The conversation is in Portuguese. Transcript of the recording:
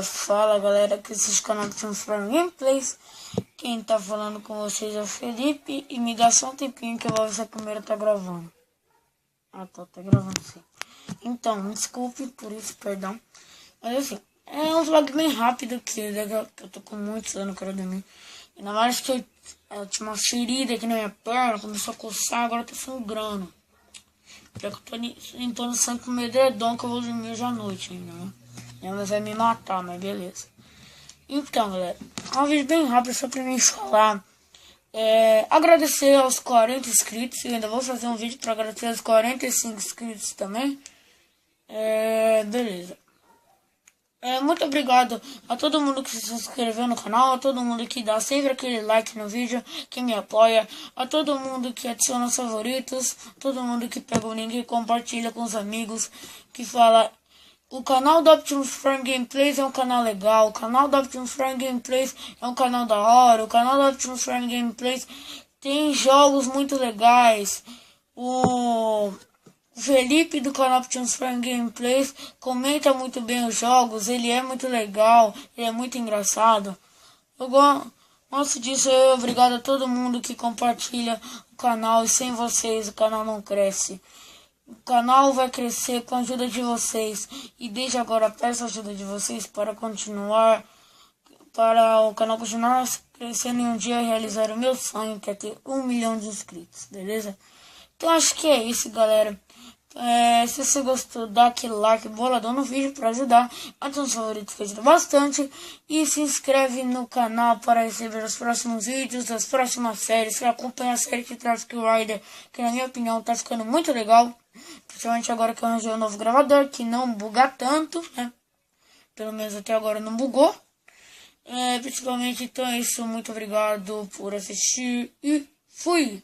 Fala galera, que esses canais são para gameplays. Quem tá falando com vocês é o Felipe. E me dá só um tempinho que eu vou ver se a câmera tá gravando. Tá gravando sim. Então, me desculpe por isso, perdão. Mas assim, é um vlog bem rápido que eu tô com muito sono, quero dormir. Ainda mais que eu tinha uma ferida aqui na minha perna, começou a coçar, agora tá sangrando. Já que eu tô entrando sangue com meu edredom, que eu vou dormir hoje à noite ainda, né? Minha mãe vai me matar, mas beleza. Então, galera, é um vídeo bem rápido só pra mim falar. Agradecer aos 40 inscritos. E ainda vou fazer um vídeo pra agradecer aos 45 inscritos também. Beleza. Muito obrigado a todo mundo que se inscreveu no canal, a todo mundo que dá sempre aquele like no vídeo, que me apoia, a todo mundo que adiciona os favoritos, todo mundo que pega o link e compartilha com os amigos, que fala: o canal do Optimus Prime Gameplays é um canal legal, o canal do Optimus Prime Gameplays é um canal da hora, o canal do Optimus Prime Gameplays tem jogos muito legais. O Felipe do canal Optimus Prime Gameplays comenta muito bem os jogos, ele é muito legal, ele é muito engraçado. Eu gosto disso. Obrigado a todo mundo que compartilha o canal, e sem vocês o canal não cresce. O canal vai crescer com a ajuda de vocês, e desde agora peço a ajuda de vocês para o canal continuar crescendo e um dia realizar o meu sonho, que é ter 1 milhão de inscritos, beleza? Então acho que é isso, galera. Se você gostou, dá aquele like boladão no vídeo para ajudar. Adiciona os favoritos que ajuda bastante. E se inscreve no canal para receber os próximos vídeos, as próximas séries. Você acompanha a série de Traffic Rider, que na minha opinião tá ficando muito legal. Principalmente agora que eu arranjei um novo gravador, que não buga tanto, né? Pelo menos até agora não bugou. Principalmente, então é isso. Muito obrigado por assistir e fui!